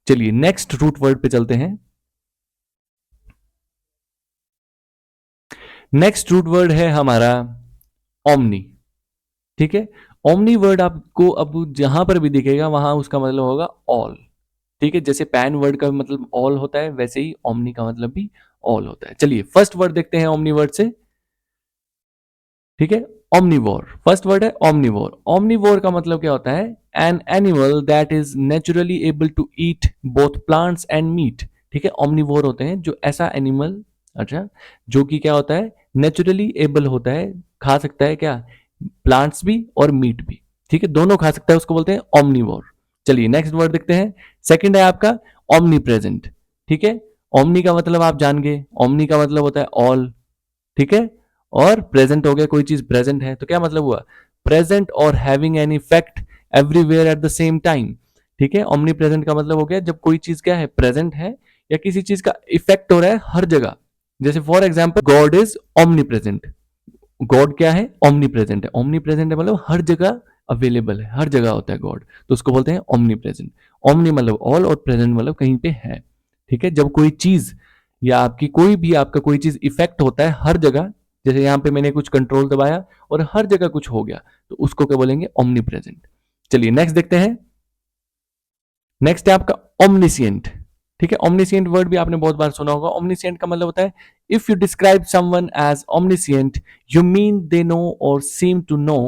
चलिए next root word पे चलते हैं। नेक्स्ट रूट वर्ड है हमारा ओमनी। ठीक है, ओमनी वर्ड आपको अब जहां पर भी दिखेगा वहां उसका मतलब होगा ऑल। ठीक है, जैसे पैन वर्ड का मतलब ऑल होता है वैसे ही ओमनी का मतलब भी ऑल होता है। चलिए फर्स्ट वर्ड देखते हैं ओमनी वर्ड से। ठीक है, ओमनीवोर फर्स्ट वर्ड है ओमनीवोर। ओमनीवोर का मतलब क्या होता है? An animal that is naturally able to eat both plants and meat. ठीक है, ओमनीवोर होते हैं जो ऐसा एनिमल, अच्छा, जो कि क्या होता है, नेचुरली एबल होता है, खा सकता है क्या, प्लांट्स भी और मीट भी। ठीक है, दोनों खा सकता है, उसको बोलते हैं ओमनीवोर। चलिए नेक्स्ट वर्ड देखते हैं। सेकंड है आपका ओमनी प्रेजेंट। ठीक है, ओमनी का मतलब आप जान गए, ओमनी का मतलब होता है ऑल। ठीक है, और प्रेजेंट हो गया, कोई चीज प्रेजेंट है तो क्या मतलब हुआ, प्रेजेंट और having an effect everywhere at the same time. ठीक है, ओमनी प्रेजेंट का मतलब हो गया जब कोई चीज क्या है, प्रेजेंट है या किसी चीज का इफेक्ट हो रहा है हर जगह। जैसे for example God is omni present. God क्या है, ओमनी प्रेजेंट है। ओमनी प्रेजेंट है मतलब हर जगह अवेलेबल है, हर जगह होता है गॉड, तो उसको बोलते हैं ओमनी प्रेजेंट। ओमनी मतलब ऑल और प्रेजेंट मतलब कहीं पे है। ठीक है, जब कोई चीज या आपकी कोई भी आपका कोई चीज इफेक्ट होता है हर जगह, जैसे यहाँ पे मैंने कुछ कंट्रोल दबाया और हर जगह कुछ हो गया, तो उसको क्या बोलेंगे, ओमनी प्रेजेंट। चलिए नेक्स्ट देखते हैं। नेक्स्ट है आपका ओमनिसियंट। ठीक है, ओमनिसियंट वर्ड भी आपने बहुत बार सुना होगा। ओमनिसियंट का मतलब होता है if you describe someone as omniscient you mean they know और सीम टू नो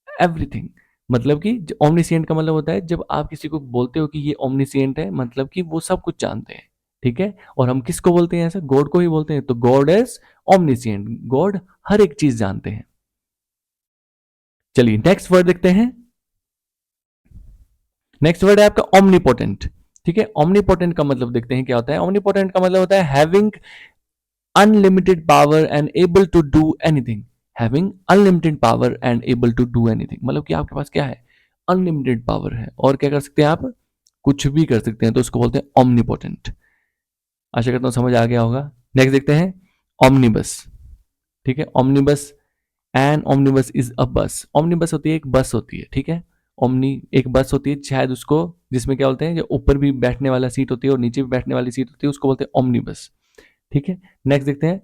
एवरीथिंग। मतलब कि ओमनिसियंट का मतलब होता है जब आप किसी को बोलते हो कि ये ओमनिसियंट है, मतलब कि वो सब कुछ जानते हैं। ठीक है, और हम किसको बोलते हैं ऐसा, गॉड को ही बोलते हैं, तो गॉड इज ओमनिसियंट, गॉड हर एक चीज जानते हैं। चलिए नेक्स्ट वर्ड देखते हैं। नेक्स्ट वर्ड है आपका ओमनीपोटेंट। ठीक है, ओमनीपोटेंट का मतलब देखते हैं क्या होता है। ओमनीपोटेंट का मतलब होता है having unlimited power and able to do anything. Having unlimited power and able to do anything मतलब कि आपके पास क्या है, अनलिमिटेड पावर है और क्या कर सकते हैं आप, कुछ भी कर सकते हैं, तो उसको बोलते हैं ओमनीपोटेंट। आशा करता हूं समझ आ गया होगा। नेक्स्ट देखते हैं ओमनीबस। ठीक है, omnibus and omnibus is a बस। ओमनीबस होती है एक बस होती है। ठीक है, ओमनी एक बस होती है, शायद उसको, जिसमें क्या बोलते हैं, जो ऊपर भी बैठने वाला सीट होती है और नीचे भी बैठने वाली सीट होती है, उसको बोलते हैं ओमनीबस। ठीक है, नेक्स्ट देखते हैं।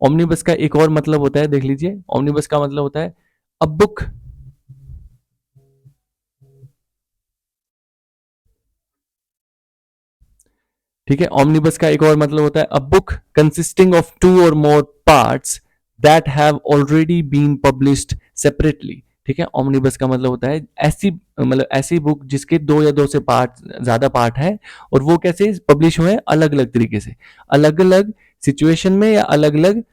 ओमनीबस का एक और मतलब होता है, देख लीजिए, ओमनीबस का मतलब होता है अ बुक। ठीक है, ओमनीबस का एक और मतलब होता है a book consisting of two or more parts that have already been published separately. ठीक है, ओमनीबस का मतलब होता है ऐसी, मतलब ऐसी बुक जिसके दो या दो से पार्ट, ज्यादा पार्ट है, और वो कैसे पब्लिश हुए हैं, अलग अलग तरीके से, अलग अलग सिचुएशन में या अलग अलग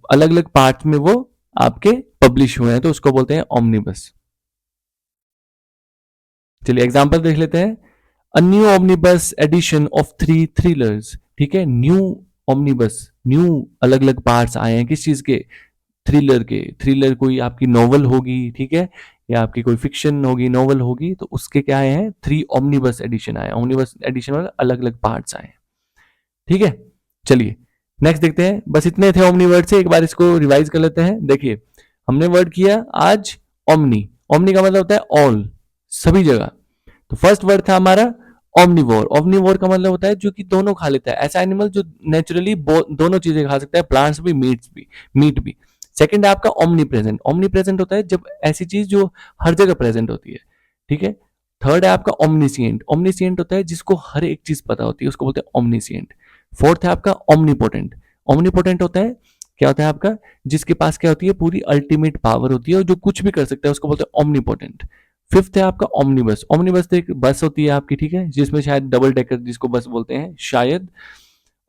अलग अलग पार्ट में वो आपके पब्लिश हुए हैं, तो उसको बोलते हैं ओमनीबस। चलिए एग्जांपल देख लेते हैं। A new omnibus edition of three thrillers. ठीक है, न्यू ओमनीबस, न्यू अलग अलग पार्ट्स आए हैं किस चीज के, थ्रिलर के। थ्रिलर कोई आपकी नॉवल होगी, ठीक है, या आपकी कोई फिक्शन होगी, नॉवल होगी, तो उसके क्या आए हैं, थ्री ओमनीबस एडिशन आए। ओमनीबस एडिशन में अलग अलग पार्ट्स आए हैं। ठीक है, चलिए नेक्स्ट देखते हैं। बस इतने थे ओमनी वर्ड से, एक बार इसको रिवाइज कर लेते हैं। देखिए हमने वर्ड किया आज ओमनी। ओमनी का मतलब होता है ऑल, सभी जगह। तो फर्स्ट वर्ड था हमारा ओमनीवोर। ओमनीवोर का मतलब होता है जो कि दोनों खा लेता है, ऐसा एनिमल जो नेचुरली दोनों चीजें खा सकता है, प्लांट्स भी, मीट्स भी, मीट भी। सेकंड है आपका ओमनी प्रेजेंट। ओमनी प्रेजेंट होता है जब ऐसी चीज जो हर जगह प्रेजेंट होती है। ठीक है, थर्ड है आपका ओमनीसियंट। ओमनीसियंट होता है जिसको हर एक चीज पता होती है, उसको बोलते हैं ओमनीसियंट। फोर्थ है आपका ओमनीपोटेंट। ओमनीपोटेंट होता है, क्या होता है आपका, जिसके पास क्या होती है, पूरी अल्टीमेट पावर होती है और जो कुछ भी कर सकता है, उसको बोलते हैं ओमनीपोटेंट। फिफ्थ है आपका ओमनीबस। ओमनीबस तो एक बस होती है आपकी, ठीक है, जिसमें शायद डबल डेकर जिसको बस बोलते हैं शायद।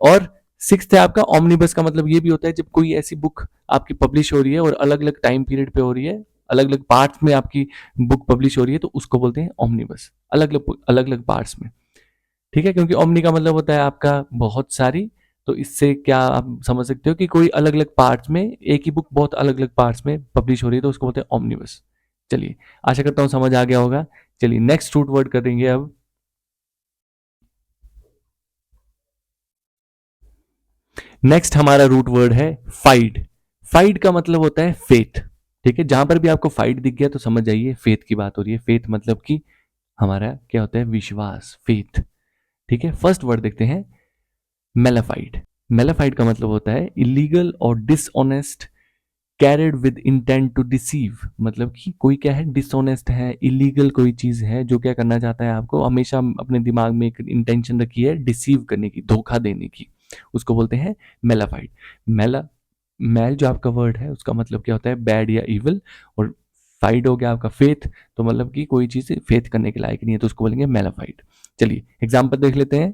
और सिक्स्थ है आपका ओमनीबस का मतलब ये भी होता है जब कोई ऐसी बुक आपकी पब्लिश हो रही है और अलग अलग टाइम पीरियड पे हो रही है, अलग अलग पार्ट्स में आपकी बुक पब्लिश हो रही है, तो उसको बोलते हैं ओमनीबस, अलग अलग पार्ट्स में। ठीक है, क्योंकि ओमनी का मतलब होता है आपका बहुत सारी, तो इससे क्या आप समझ सकते हो कि कोई अलग अलग पार्ट्स में, एक ही बुक बहुत अलग अलग पार्ट्स में पब्लिश हो रही है, तो उसको बोलते हैं ओमनीबस। चलिए आशा करता हूँ समझ आ गया होगा। चलिए नेक्स्ट रूट वर्ड करेंगे अब। नेक्स्ट हमारा रूट वर्ड है फाइड। फाइड का मतलब होता है फेथ। ठीक है, जहां पर भी आपको फाइड दिख गया तो समझ जाइए फेथ की बात हो रही है। फेथ मतलब कि हमारा क्या होता है, विश्वास, फेथ। ठीक है, फर्स्ट वर्ड देखते हैं, मेलाफाइड। मेलाफाइड का मतलब होता है इलीगल और dishonest, carried with intent to deceive. मतलब कि कोई क्या है, डिसऑनेस्ट है, इलीगल कोई चीज है जो क्या करना चाहता है, आपको हमेशा अपने दिमाग में एक इंटेंशन रखी है डिसीव करने की, धोखा देने की, उसको बोलते हैं मेलाफाइड। मेला, मेल जो आपका वर्ड है उसका मतलब क्या होता है, बैड या इविल, और फाइड हो गया आपका फेथ, तो मतलब कि कोई चीज फेथ करने के लायक नहीं है, तो उसको बोलेंगे मेलाफाइड। चलिए एग्जाम्पल देख लेते हैं।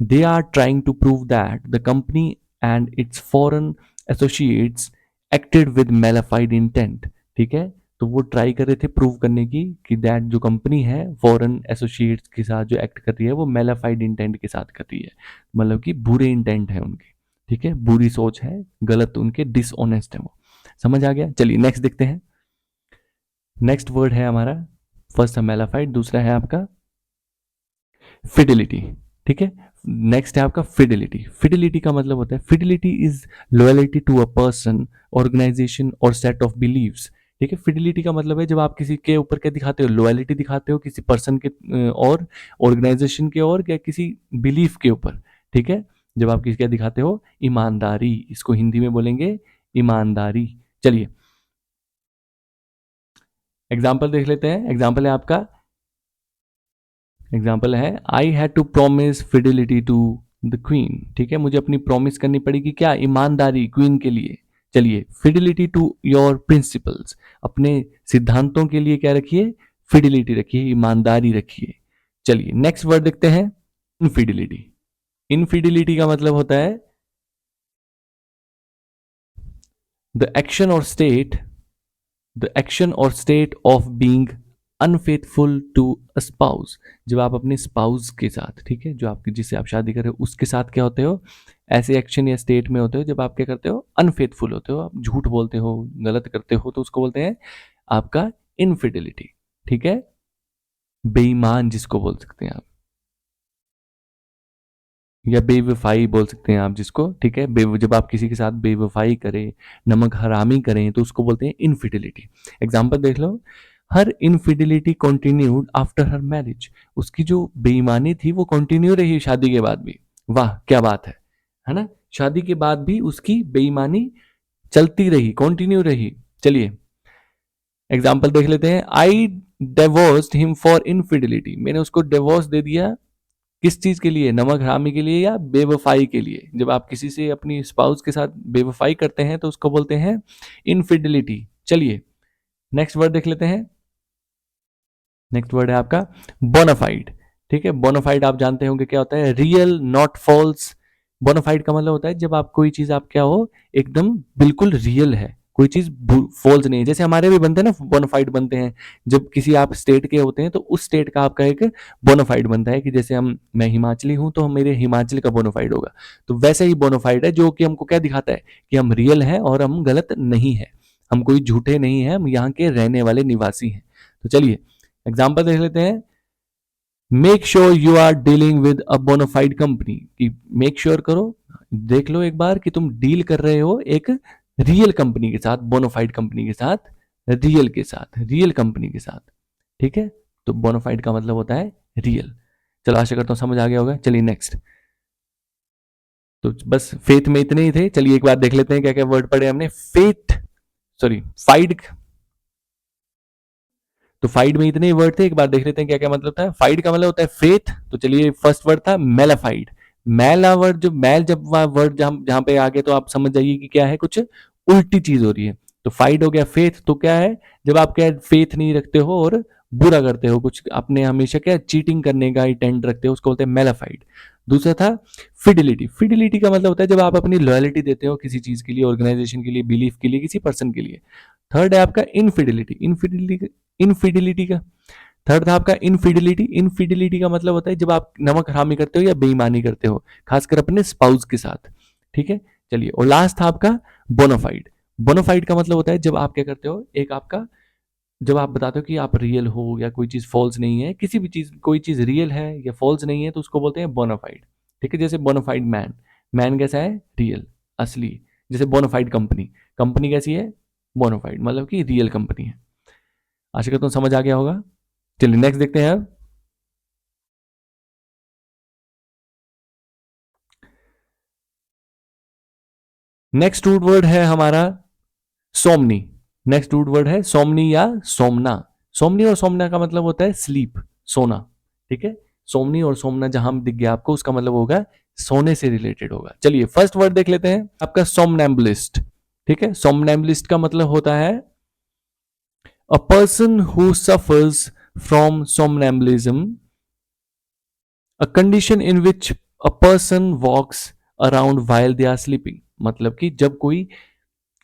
They are trying to prove that the company and its foreign associates acted with malefied intent। ठीक है, तो वो ट्राई कर रहे थे प्रूव करने की कि दैट जो कंपनी है फॉरेन एसोसिएट्स के साथ जो एक्ट कर रही है वो मेलाफाइड इंटेंट के साथ कर रही है, मतलब कि बुरे इंटेंट है उनके। ठीक है, बुरी सोच है, गलत उनके, डिसऑनेस्ट है वो। समझ आ गया? चलिए नेक्स्ट देखते हैं। नेक्स्ट वर्ड है हमारा, फर्स्ट है मेलाफाइड, दूसरा है आपका फिडिलिटी। ठीक है, नेक्स्ट है आपका फिडिलिटी। फिडिलिटी का मतलब होता है, fidelity is loyalty to a person, organisation और सेट ऑफ बिलीव्स। ठीक है, फिडिलिटी का मतलब है जब आप किसी के ऊपर क्या दिखाते हो, लॉयलिटी दिखाते हो किसी पर्सन के और ऑर्गेनाइजेशन के और क्या किसी बिलीफ के ऊपर। ठीक है, जब आप किसी क्या दिखाते हो, ईमानदारी, इसको हिंदी में बोलेंगे ईमानदारी। चलिए एग्जाम्पल देख लेते हैं। एग्जाम्पल है आपका, एग्जाम्पल है, I had to promise fidelity to the queen. ठीक है, मुझे अपनी प्रॉमिस करनी पड़ेगी क्या, ईमानदारी क्वीन के लिए। चलिए फिडिलिटी टू योर प्रिंसिपल्स, अपने सिद्धांतों के लिए क्या रखिए, फिडिलिटी रखिए, ईमानदारी रखिए। चलिए नेक्स्ट वर्ड देखते हैं, इनफिडिलिटी। इनफिडिलिटी का मतलब होता है द एक्शन और स्टेट, द एक्शन और state of being unfaithful to a spouse. जब आप अपने स्पाउस के साथ, ठीक है, जो आपकी जिससे आप शादी कर रहे हो उसके साथ क्या होते हो, ऐसे एक्शन या स्टेट में होते हो जब आप क्या करते हो, अनफेथफुल होते हो, आप झूठ बोलते हो, गलत करते हो, तो उसको बोलते हैं आपका इनफिडिलिटी। ठीक है, बेईमान जिसको बोल सकते हैं आप, या बेवफाई बोल सकते हैं आप जिसको। ठीक है, जब आप किसी के साथ बेवफाई करें, नमक हरामी करें, तो उसको बोलते हैं इनफिडिलिटी। एग्जाम्पल देख लो, हर infidelity continued after her marriage. उसकी जो बेईमानी थी वो कंटिन्यू रही शादी के बाद भी। वाह क्या बात है ना, शादी के बाद भी उसकी बेईमानी चलती रही, कंटिन्यू रही। चलिए एग्जाम्पल देख लेते हैं, आई डिवोर्स्ड हिम फॉर इनफिडिलिटी। मैंने उसको डिवोर्स दे दिया, किस चीज के लिए, नमक हरामी के लिए या बेवफाई के लिए। जब आप किसी से अपनी स्पाउस के साथ बेवफाई करते हैं तो उसको बोलते हैं इनफिडिलिटी। चलिए नेक्स्ट वर्ड देख लेते हैं। नेक्स्ट वर्ड है आपका बोनाफाइड। ठीक है, बोनाफाइड आप जानते होंगे क्या होता है, रियल नॉट फॉल्स। बोनाफाइड का मतलब होता है जब आप कोई चीज आप क्या हो, एकदम बिल्कुल रियल है, कोई चीज फॉल्स नहीं है। जैसे हमारे भी बनते हैं ना, बोनाफाइड बनते हैं जब किसी आप स्टेट के होते हैं तो उस स्टेट का आपका एक बोनाफाइड बनता है, कि जैसे मैं हिमाचली हूं तो मेरे हिमाचल का बोनाफाइड होगा। तो वैसे ही बोनाफाइड है जो कि हमको क्या दिखाता है कि हम रियल हैं और हम गलत नहीं है, हम कोई झूठे नहीं है, हम यहाँ के रहने वाले निवासी हैं। तो चलिए एग्जाम्पल देख लेते हैं। Make sure you are dealing with a bona fide company, कि मेक श्योर करो, देख लो एक बार कि तुम डील कर रहे हो एक रियल कंपनी के साथ, बोनाफाइड कंपनी के साथ, रियल के साथ, रियल कंपनी के साथ। ठीक है, तो बोनाफाइड का मतलब होता है रियल। चलो आशा करता हूं समझ आ गया होगा। चलिए नेक्स्ट, तो बस फेथ में इतने ही थे। चलिए एक बार देख लेते हैं क्या क्या वर्ड पढ़े हमने। फेथ, सॉरी फाइड, तो फाइड में इतने ही वर्ड थे, एक बार देख लेते हैं क्या क्या मतलब था। फाइड का मतलब होता है फेथ, तो चलिए फर्स्ट वर्ड था मेलाफाइड। मेला वर्ड, जो मेल जब वर्ड जहां पे आ गया तो आप समझ जाइए कि क्या है, कुछ उल्टी चीज हो रही है। तो फाइड हो गया फेथ, तो क्या है, जब आप क्या फेथ नहीं रखते हो और बुरा करते हो, कुछ अपने हमेशा क्या चीटिंग करने का इंटेंट रखते हो, उसको बोलते हैं मेलाफाइड। दूसरा था फिडिलिटी। फिडिलिटी का मतलब होता है जब आप अपनी लॉयलिटी देते हो किसी चीज के लिए, ऑर्गेनाइजेशन के लिए, बिलीफ के लिए, किसी पर्सन के लिए। थर्ड है आपका इनफिडिलिटी। इनफिडिलिटी, इनफिडिलिटी का थर्ड था आपका इनफिडिलिटी। इनफिडिलिटी का मतलब होता है जब आप नमक हरामी करते हो या बेईमानी करते हो, खासकर अपने स्पाउस के साथ। ठीक है, चलिए और लास्ट था आपका बोनाफाइड। बोनाफाइड का मतलब होता है जब आप क्या करते हो, एक आपका, जब आप बताते हो कि आप रियल हो या कोई चीज फॉल्स नहीं है, किसी भी चीज, कोई चीज रियल है या फॉल्स नहीं है, तो उसको बोलते हैं बोनाफाइड। ठीक है, जैसे बोनाफाइड मैन, मैन कैसा है, रियल, असली। जैसे बोनाफाइड कंपनी, कंपनी कैसी है, बोनाफाइड, मतलब कि रियल कंपनी है। आशा करता हूँ समझ आ गया होगा। चलिए नेक्स्ट देखते हैं अब। नेक्स्ट रूट वर्ड है हमारा सोमनी। नेक्स्ट रूट वर्ड है सोमनी या सोमना। सोमनी और सोमना का मतलब होता है स्लीप, सोना। ठीक है, सोमनी और सोमना जहां दिख गया आपको, उसका मतलब होगा सोने से रिलेटेड होगा। चलिए फर्स्ट वर्ड देख लेते हैं, आपका सोमनैम्बुलिस्ट। ठीक है, सोमनैम्बुलिस्ट का मतलब होता है a person who suffers from somnambulism, a condition in which a person walks around while they are sleeping. मतलब कि जब कोई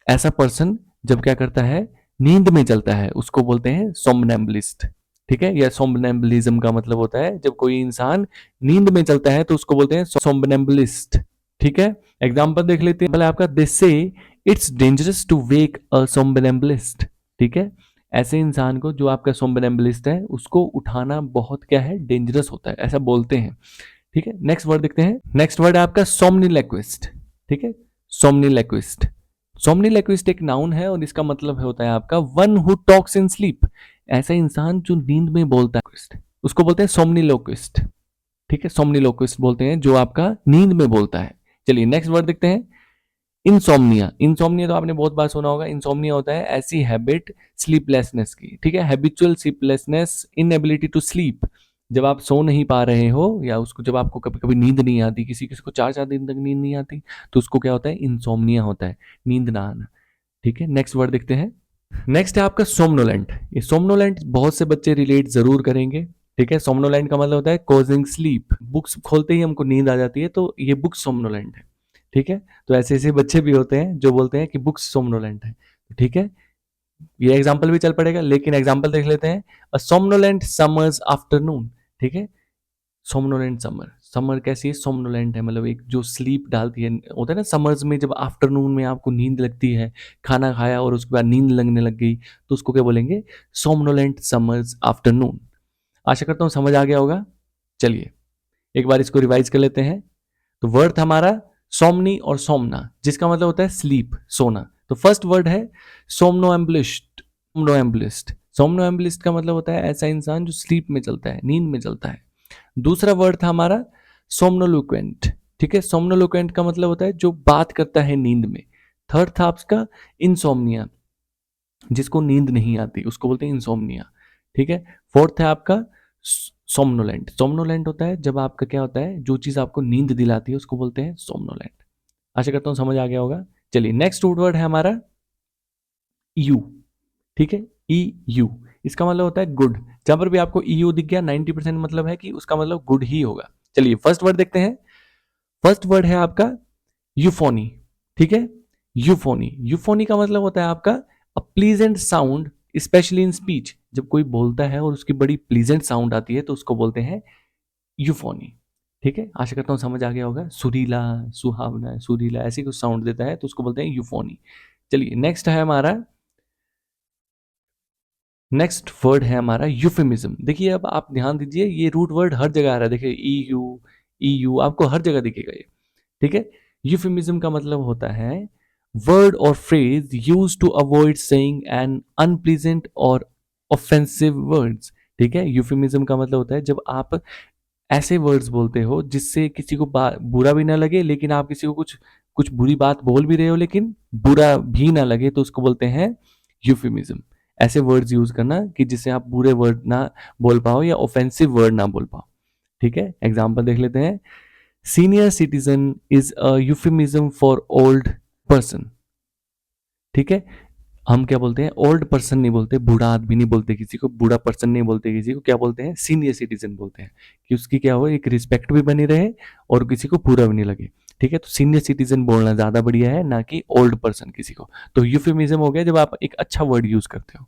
ऐसा पर्सन जब क्या करता है, नींद में चलता है, उसको बोलते हैं सोमनैम्बुलिस्ट। ठीक है, या सोमनैम्बुलिज्म का मतलब होता है जब कोई इंसान नींद में चलता है तो उसको बोलते हैं सोमनैम्बुलिस्ट। ठीक है, एग्जांपल देख लेते हैं। पहले आपका दे से इट्स डेंजरस टू वेक अ सोमनैम्बुलिस्ट। ठीक है, ऐसे इंसान को जो आपका सोमनैम्बुलिस्ट है उसको उठाना बहुत क्या है, डेंजरस होता है, ऐसा बोलते हैं। ठीक है, नेक्स्ट वर्ड देखते हैं। नेक्स्ट वर्ड है आपका सोमनिलेक्विस्ट। ठीक है, सोमनिलेक्विस्ट। सोमनिलेक्विस्ट एक नाउन है और इसका मतलब होता है आपका one who talks in sleep. ऐसा इंसान जो नींद में बोलता है उसको बोलते हैं सोमनिलोक्विस्ट। ठीक है, सोमनिलोक्विस्ट बोलते हैं जो आपका नींद में बोलता है। चलिए नेक्स्ट वर्ड देखते हैं, इंसोम्निया। इंसोम्निया तो आपने बहुत बार सुना होगा। इंसोम्निया होता है ऐसी हैबिट स्लीपलेसनेस की। ठीक है, habitual sleeplessness, inability to sleep. जब आप सो नहीं पा रहे हो या उसको जब आपको कभी कभी नींद नहीं आती, किसी किसी को 4 4 दिन तक नींद नहीं आती, तो उसको क्या होता है, इंसोम्निया होता है, नींद ना आना। ठीक है, नेक्स्ट वर्ड देखते हैं। नेक्स्ट है आपका सोमनोलेंट। ये सोमनोलेंट बहुत से बच्चे रिलेट जरूर करेंगे। ठीक है, सोमनोलेंट का मतलब होता है कॉजिंग स्लीप। बुक्स खोलते ही हमको नींद आ जाती है, तो ये बुक सोमनोलेंट है। ठीक है, तो ऐसे ऐसे बच्चे भी होते हैं जो बोलते हैं कि बुक्स सोमनोलेंट है। ठीक है, ये एग्जाम्पल भी चल पड़ेगा, लेकिन एग्जाम्पल देख लेते हैं। अ सोमनोलेंट समर्स आफ्टरनून। ठीक है, सोमनोलेंट समर। समर कैसी है, सोमनोलेंट है, मतलब एक जो स्लीप डालती है। होता है ना समर्स में जब आफ्टरनून में आपको नींद लगती है, खाना खाया और उसके बाद नींद लगने लग गई, तो उसको क्या बोलेंगे, सोमनोलेंट समर्स आफ्टरनून। आशा करता हूँ समझ आ गया होगा। चलिए एक बार इसको रिवाइज कर लेते हैं। तो वर्ड था हमारा सोमनी और सोमना, जिसका मतलब होता है स्लीप, सोना। तो फर्स्ट वर्ड है सोमनोएम्बलिस्ट। सोमनोएम्बलिस्ट, सोमनोएम्बलिस्ट का मतलब होता है ऐसा इंसान जो स्लीप में चलता है, नींद में चलता है। दूसरा वर्ड था हमारा सोमनोलुकेंट। ठीक है, सोमनोलुकेंट का मतलब होता है जो बात करता है नींद में। थर्ड था आपका इंसोम्निया, जिसको नींद नहीं आती उसको बोलते हैं इंसोम्निया। ठीक है, फोर्थ है आपका सोमनोलेंट। सोमनोलेंट होता है जब आपका क्या होता है, जो चीज आपको नींद दिलाती है उसको बोलते हैं सोमनोलेंट। आशा करता हूँ समझ आ गया होगा। चलिए नेक्स्ट रूट वर्ड है हमारा यू। ठीक है, ई यू, इसका मतलब होता है गुड। जहां पर भी आपको ई यू दिख गया 90% मतलब है कि उसका मतलब गुड ही होगा। चलिए फर्स्ट वर्ड देखते हैं। फर्स्ट वर्ड है आपका यूफोनी। ठीक है, यूफोनी। यूफोनी का मतलब होता है आपका अ pleasant sound, specially in speech. जब कोई बोलता है और उसकी बड़ी प्लीजेंट साउंड आती है तो उसको बोलते हैं यूफोनी। ठीक है, आशा करता हूँ समझ आ गया होगा। सुरीला, सुहावना, सुरीला ऐसी कुछ साउंड देता है तो उसको बोलते हैं यूफोनी। चलिए नेक्स्ट है हमारा, नेक्स्ट वर्ड है हमारा यूफेमिज्म। देखिए अब आप ध्यान दीजिए, ये रूट वर्ड हर जगह आ रहा है। देखिए ई यू आपको हर जगह दिखेगा ये। ठीक है, यूफेमिज्म का मतलब होता है वर्ड और phrase use to avoid saying an unpleasant और ऑफेंसिव वर्ड्स। ठीक है, यूफेमिज्म का मतलब होता है जब आप ऐसे वर्ड्स बोलते हो जिससे किसी को बुरा भी ना लगे, लेकिन आप किसी को कुछ कुछ बुरी बात बोल भी रहे हो लेकिन बुरा भी ना लगे, तो उसको बोलते हैं यूफेमिज्म। ऐसे वर्ड्स यूज करना कि जिससे आप बुरे वर्ड ना बोल पाओ या ऑफेंसिव वर्ड ना बोल पाओ। ठीक है, एग्जाम्पल देख लेते हैं। Senior citizen is a euphemism for old person. ठीक है, हम क्या बोलते हैं, ओल्ड पर्सन नहीं बोलते, बूढ़ा आदमी नहीं बोलते किसी को, बूढ़ा पर्सन नहीं बोलते किसी को, क्या बोलते हैं, सीनियर सिटीजन बोलते हैं, कि उसकी क्या हो, एक रिस्पेक्ट भी बनी रहे और किसी को बुरा भी नहीं लगे। ठीक है, तो सीनियर सिटीजन बोलना ज्यादा बढ़िया है ना कि ओल्ड पर्सन किसी को। तो यूफेमिज्म हो गया जब आप एक अच्छा वर्ड यूज करते हो।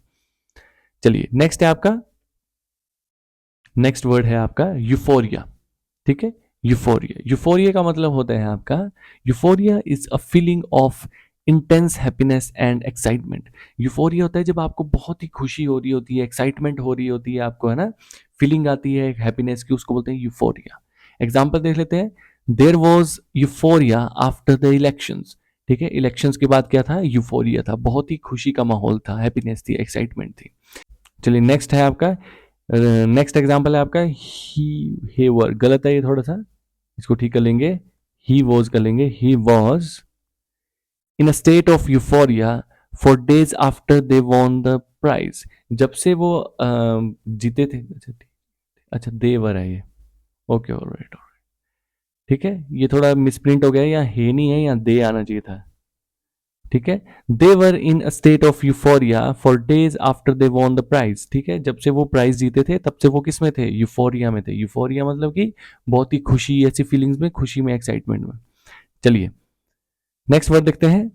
चलिए नेक्स्ट है आपका, नेक्स्ट वर्ड है आपका यूफोरिया। ठीक है, यूफोरिया। यूफोरिया का मतलब होता है आपका, euphoria is a feeling of intense happiness and excitement. Euphoria होता है जब आपको बहुत ही खुशी हो रही होती है, एक्साइटमेंट हो रही होती है, आपको है ना, फीलिंग आती है हैप्पीनेस की, उसको बोलते हैं यूफोरिया। एग्जाम्पल देख लेते हैं। There was euphoria after the elections. ठीक है, इलेक्शंस के बाद क्या था, यूफोरिया था, बहुत ही खुशी का माहौल था, हैप्पीनेस थी, एक्साइटमेंट थी। चलिए नेक्स्ट है आपका, नेक्स्ट एग्जाम्पल है आपका ही हेवर। गलत है ये थोड़ा सा, इसको ठीक कर लेंगे, ही वॉज कर लेंगे, he was in a state of euphoria for days after they won the prize. जब से वो जीते थे। अच्छा अच्छा, देवर है ये। Okay, alright. ठीक है, ये थोड़ा मिसप्रिंट हो गया, या हे नहीं है, या दे आना चाहिए था। ठीक है, they were in a state of euphoria for days after they won the prize. ठीक है, जब से वो प्राइज जीते थे तब से वो किस में थे? यूफोरिया में थे। यूफोरिया मतलब कि बहुत ही खुशी, ऐसी फीलिंग्स में, खुशी में, एक्साइटमेंट में। चलिए नेक्स्ट वर्ड देखते हैं।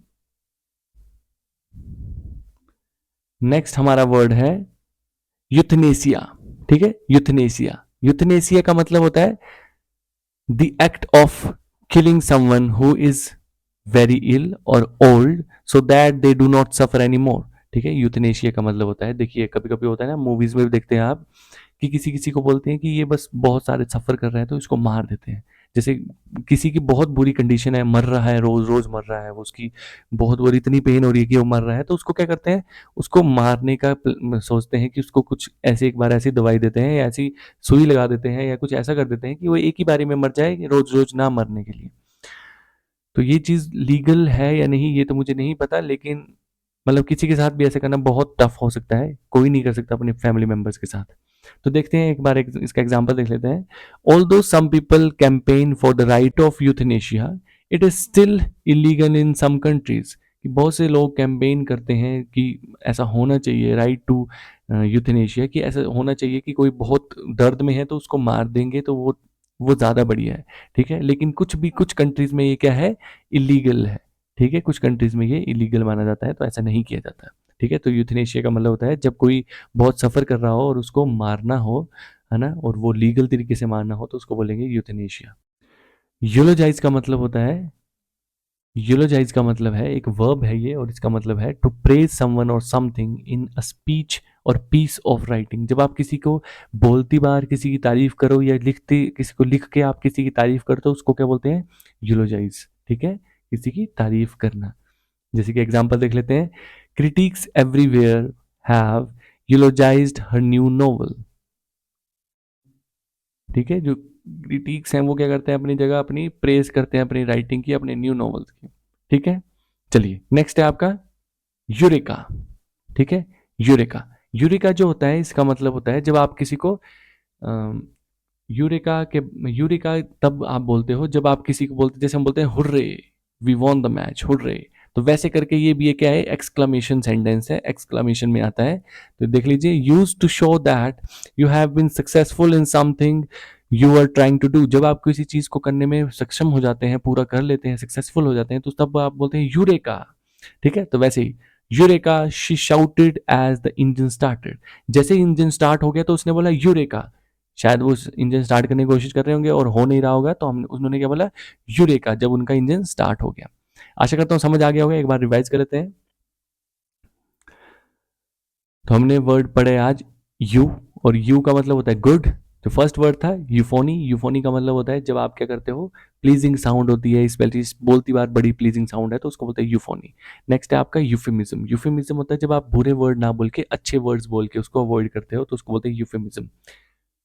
नेक्स्ट हमारा वर्ड है यूथनेसिया। ठीक है, यूथनेसिया। यूथनेसिया का मतलब होता है the act of killing someone who is very ill or old so that they do not suffer any more. ठीक है, यूथनेशिया का मतलब होता है, देखिए कभी कभी होता है ना, मूवीज में भी देखते हैं आप, कि किसी किसी को बोलते हैं कि ये बस बहुत सारे सफर कर रहे हैं तो इसको मार देते हैं। जैसे किसी की बहुत बुरी कंडीशन है, मर रहा है, रोज रोज मर रहा है, वो उसकी बहुत बुरी इतनी पेन हो रही है कि वो मर रहा है, तो उसको क्या करते हैं? उसको मारने का सोचते हैं कि उसको कुछ ऐसे एक बार ऐसी दवाई देते हैं, या ऐसी सुई लगा देते हैं, या कुछ ऐसा कर देते हैं कि वो एक ही बारी में मर जाए, रोज रोज ना मरने के लिए। तो ये चीज़ लीगल है या नहीं ये तो मुझे नहीं पता, लेकिन मतलब किसी के साथ भी ऐसे करना बहुत टफ हो सकता है, कोई नहीं कर सकता अपने फैमिली मेंबर्स के साथ। तो देखते हैं एक बार इसका एग्जांपल देख लेते हैं। Although some people campaign for the right of euthanasia, it is still illegal in some countries. कि बहुत से लोग कैंपेन करते हैं कि ऐसा होना चाहिए, राइट टू यूथनेशिया, कि ऐसा होना चाहिए कि कोई बहुत दर्द में है तो उसको मार देंगे तो वो ज़्यादा बढ़िया है। ठीक है, लेकिन कुछ कंट्रीज में ये क्या है? इलीगल है। ठीक है, कुछ कंट्रीज में ये इलीगल माना जाता है, तो ऐसा नहीं किया जाता। ठीक है, तो यूथनेशिया का मतलब होता है जब कोई बहुत सफ़र कर रहा हो और उसको मारना हो, है ना, और वो लीगल तरीके से मारना हो, तो उसको बोलेंगे यूथनेशिया। यूलोजाइज का मतलब होता है, यूलोजाइज का मतलब है, एक वर्ब है ये, और इसका मतलब है टू प्रेज समवन और समथिंग इन अ स्पीच और पीस ऑफ राइटिंग। जब आप किसी को बोलती बार किसी की तारीफ करो, या लिखते किसी को लिख के आप किसी की तारीफ करते हो, उसको क्या बोलते हैं? यूलोजाइज। ठीक है, किसी की तारीफ करना। जैसे कि एग्जांपल देख लेते हैं। Critics everywhere have eulogised her new novel. ठीक है, जो क्रिटिक्स हैं वो क्या करते हैं? अपनी जगह अपनी प्रेज करते हैं अपनी राइटिंग की, अपने न्यू नॉवेल्स की। ठीक है, चलिए नेक्स्ट है आपका यूरेका। ठीक है, यूरेका। यूरेका जो होता है, इसका मतलब होता है जब आप किसी को यूरेका के, यूरेका तब आप बोलते हो जब आप किसी को बोलते, जैसे हम बोलते हैं hurray, we won the match, hurray. तो वैसे करके ये भी, ये क्या है? एक्सक्लेमेशन सेंटेंस है, एक्सक्लेमेशन में आता है। तो देख लीजिए, use to show that you have been successful in something you are trying to do. जब आप किसी चीज को करने में सक्षम हो जाते हैं, पूरा कर लेते हैं, सक्सेसफुल हो जाते हैं, तो तब आप बोलते हैं यूरेका। ठीक है, तो वैसे ही eureka she shouted as the engine started. जैसे इंजन स्टार्ट हो गया तो उसने बोला यूरेका। शायद वो इंजन स्टार्ट करने की कोशिश कर रहे होंगे और हो नहीं रहा होगा, तो हम उन्होंने क्या बोला? यूरेका, जब उनका इंजन स्टार्ट हो गया। आशा करता हूँ समझ आ गया होगा, एक बार रिवाइज कर लेते हैं। तो हमने वर्ड पढ़े आज यू, और यू का मतलब होता है गुड। जो फर्स्ट वर्ड था यूफोनी, यूफोनी का मतलब होता है जब आप क्या करते हो, प्लीजिंग साउंड होती है, स्पेशली बोलती बार बड़ी प्लीजिंग साउंड है, तो उसको बोलते हैं यूफोनी। नेक्स्ट है आपका यूफेमिज्म। यूफेमिज्म होता है जब आप बुरे वर्ड ना बोल के अच्छे वर्ड्स बोल के उसको अवॉइड करते हो, तो उसको बोलते हैं यूफेमिज्म।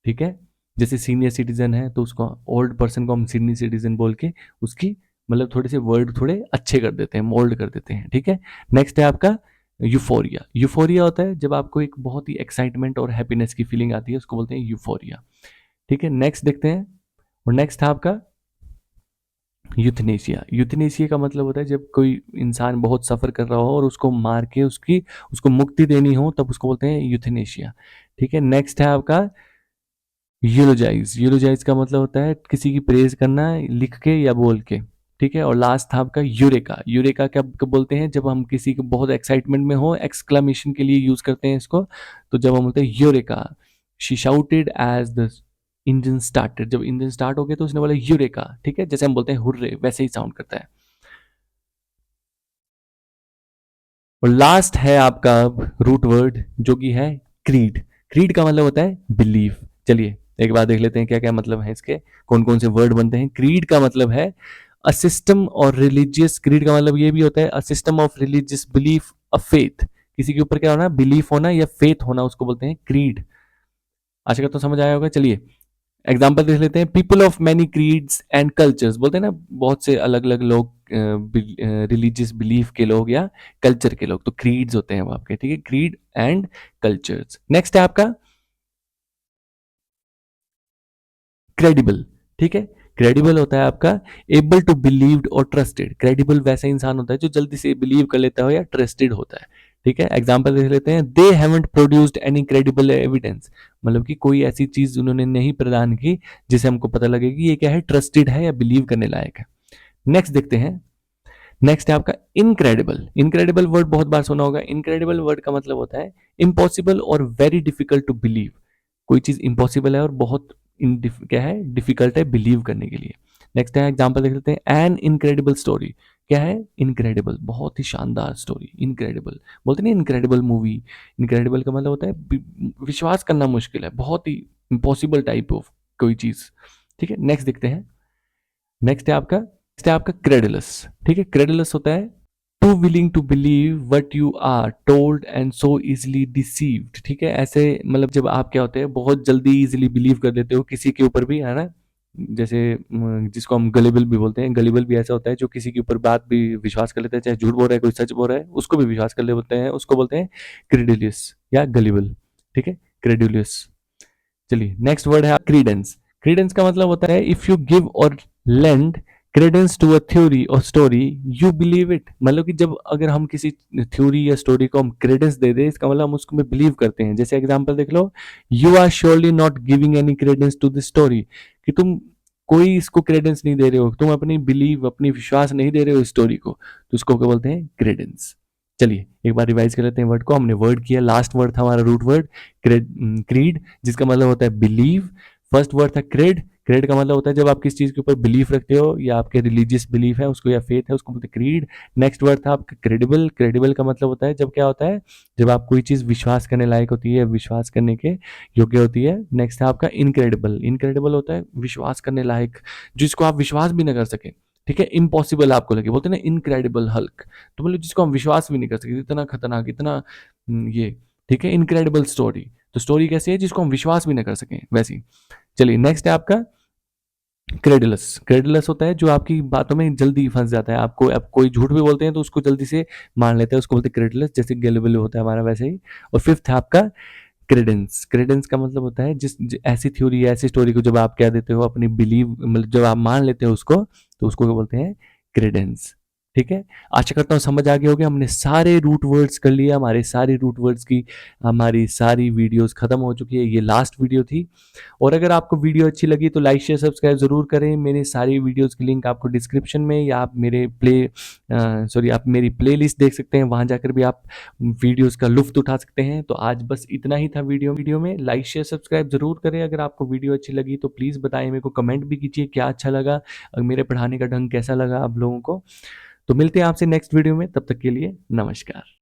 ठीक है, जैसे सीनियर सिटीजन है तो उसको, ओल्ड पर्सन को हम सीनियर सिटीजन बोल के उसकी मतलब थोड़े से वर्ड थोड़े अच्छे कर देते हैं, मोल्ड कर देते हैं। ठीक है, नेक्स्ट है आपका यूफोरिया। यूफोरिया होता है जब आपको एक बहुत ही एक्साइटमेंट और हैप्पीनेस की फीलिंग आती है, उसको बोलते हैं यूफोरिया। ठीक है, नेक्स्ट देखते हैं। और नेक्स्ट है आपका यूथनेशिया। यूथनेशिया का मतलब होता है जब कोई इंसान बहुत सफ़र कर रहा हो और उसको मार के उसको मुक्ति देनी हो, तब उसको बोलते हैं यूथनेशिया। ठीक है, नेक्स्ट है आपका यूलोजाइज। यूलोजाइज का मतलब होता है किसी की प्रेज करना, लिख के या बोल के। ठीक है, और लास्ट था आपका यूरेका। यूरेका कब कब बोलते हैं? जब हम किसी को बहुत एक्साइटमेंट में हो, एक्सक्लेमेशन के लिए यूज करते हैं इसको। तो जब हम बोलते हैं eureka, she shouted as the engine started. जब इंजन स्टार्ट हो गया तो उसने बोला यूरेका। ठीक है, जैसे हम बोलते हैं हुर्रे, वैसे ही साउंड करता है। और लास्ट है आपका रूट वर्ड जो कि है क्रीड। क्रीड का मतलब होता है बिलीफ। चलिए एक बार देख लेते हैं क्या क्या मतलब है इसके, कौन कौन से वर्ड बनते हैं। क्रीड का मतलब है अ सिस्टम और रिलीजियस, क्रीड का मतलब ये भी होता है a system of religious belief, a faith. किसी के ऊपर क्या होना? बिलीफ होना या फेथ होना, उसको बोलते हैं क्रीड। आशा करता हूँ समझ आया होगा। चलिए एग्जाम्पल देख लेते हैं, people of many creeds and cultures, बोलते हैं ना बहुत से अलग अलग लोग, रिलीजियस बिलीफ के लोग या कल्चर के लोग, तो क्रीड्स होते हैं वो आपके, ठीक है, क्रीड एंड कल्चर्स। नेक्स्ट है आपका क्रेडिबल, ठीक है। क्रेडिबल होता है आपका एबल टू बिलीव्ड और ट्रस्टेड। क्रेडिबल वैसा इंसान होता है जो जल्दी से बिलीव कर लेता हो या ट्रस्टेड होता है, ठीक है। एग्जाम्पल देख लेते हैं, they haven't produced any credible evidence, मतलब कि कोई ऐसी चीज उन्होंने नहीं प्रदान की जिसे हमको पता लगे कि ये क्या है, ट्रस्टेड है या बिलीव करने लायक है। नेक्स्ट देखते हैं, नेक्स्ट है आपका इनक्रेडिबल। इनक्रेडिबल वर्ड बहुत बार सुना होगा। इनक्रेडिबल वर्ड का मतलब होता है इम्पॉसिबल और वेरी डिफिकल्ट टू बिलीव। कोई चीज इम्पॉसिबल है और बहुत क्या है, डिफिकल्ट है बिलीव करने के लिए। नेक्स्ट है एग्जांपल देख लेते हैं, एन इनक्रेडिबल स्टोरी। क्या है, इनक्रेडिबल, बहुत ही शानदार स्टोरी, इनक्रेडिबल। बोलते नहीं इनक्रेडिबल मूवी, इनक्रेडिबल का मतलब होता है विश्वास करना मुश्किल है, बहुत ही इम्पॉसिबल टाइप ऑफ कोई चीज, ठीक है। नेक्स्ट देखते हैं, नेक्स्ट है आपका क्रेडुलस, ठीक है। क्रेडुलस होता है too willing to believe what you are told and so easily deceived, ठीक है। ऐसे मतलब जब आप क्या होते हैं, बहुत जल्दी इजिली बिलीव कर लेते हो किसी के ऊपर भी, है ना। जैसे जिसको हम गलिबल भी बोलते हैं, गलिबल भी ऐसा होता है जो किसी के ऊपर बात भी विश्वास कर लेता है, चाहे झूठ बोल रहा है कोई सच बोल रहा है उसको भी विश्वास कर लेते हैं, उसको बोलते हैं क्रेडुलियस या गलिबल, ठीक है, क्रेडुलियस। चलिए नेक्स्ट वर्ड है क्रीडेंस। क्रीडेंस का मतलब होता है इफ यू गिव और lend credence to a theory और स्टोरी यू बिलीव इट, मतलब कि जब अगर हम किसी थ्योरी या स्टोरी को हम क्रेडेंस दे दे, इसका मतलब हम उसको में बिलीव करते हैं। जैसे एग्जांपल देख लो, you are surely not giving any credence to this story, कि तुम कोई इसको क्रेडेंस नहीं दे रहे हो, तुम अपनी बिलीव, अपनी विश्वास नहीं दे रहे हो स्टोरी को, तो उसको क्या बोलते हैं, क्रेडेंस। चलिए एक बार रिवाइज कर लेते हैं वर्ड को। हमने वर्ड किया, लास्ट वर्ड था हमारा रूट वर्ड क्रीड, जिसका मतलब होता है बिलीव। फर्स्ट वर्ड था क्रेड। क्रेड का मतलब होता है जब आप किस चीज के ऊपर बिलीफ रखते हो या आपके रिलीजियस बिलीफ है उसको या फेथ है उसको बोलते हैं क्रीड। नेक्स्ट वर्ड था आपका क्रेडिबल। क्रेडिबल का मतलब होता है जब क्या होता है, जब आप कोई चीज विश्वास करने लायक होती है, विश्वास करने के योग्य होती है। नेक्स्ट है आपका इनक्रेडिबल। इनक्रेडिबल होता है विश्वास करने लायक, जिसको आप विश्वास भी ना कर सके, ठीक है। इम्पॉसिबल आपको लगे, बोलते हैं ना इनक्रेडिबल हल्क, तो मतलब जिसको हम विश्वास भी नहीं कर सकते, इतना खतरनाक, इतना ये, ठीक है। इनक्रेडिबल स्टोरी, तो स्टोरी कैसी है जिसको हम विश्वास भी ना कर सकें वैसी। चलिए नेक्स्ट है आपका क्रेडुलस। क्रेडुलस होता है जो आपकी बातों में जल्दी फंस जाता है, आपको आप कोई झूठ भी बोलते हैं तो उसको जल्दी से मान लेता है, उसको बोलते हैं क्रेडुलस, जैसे गेलिबल होता है हमारा वैसे ही। और फिफ्थ है आपका क्रेडेंस। क्रेडेंस का मतलब होता है ऐसी थ्योरी या ऐसी स्टोरी को जब आप क्या देते हो अपनी बिलीव, मतलब जब आप मान लेते हो उसको, तो उसको क्या बोलते हैं, क्रेडेंस, ठीक है। आशा करता हूँ समझ आ गया होगा। हमने सारे रूट वर्ड्स कर लिए, हमारे सारे रूट वर्ड्स की हमारी सारी वीडियोस खत्म हो चुकी है, ये लास्ट वीडियो थी। और अगर आपको वीडियो अच्छी लगी तो लाइक शेयर सब्सक्राइब जरूर करें। मेरे सारी वीडियोस की लिंक आपको डिस्क्रिप्शन में, या आप मेरे आप मेरी प्लेलिस्ट देख सकते हैं, वहां जाकर भी आप वीडियोस का लुफ्त उठा सकते हैं। तो आज बस इतना ही था वीडियो में। लाइक शेयर सब्सक्राइब जरूर करें। अगर आपको वीडियो अच्छी लगी तो प्लीज़ बताएं, मेरे को कमेंट भी कीजिए क्या अच्छा लगा, मेरे पढ़ाने का ढंग कैसा लगा आप लोगों को। तो मिलते हैं आपसे नेक्स्ट वीडियो में, तब तक के लिए नमस्कार।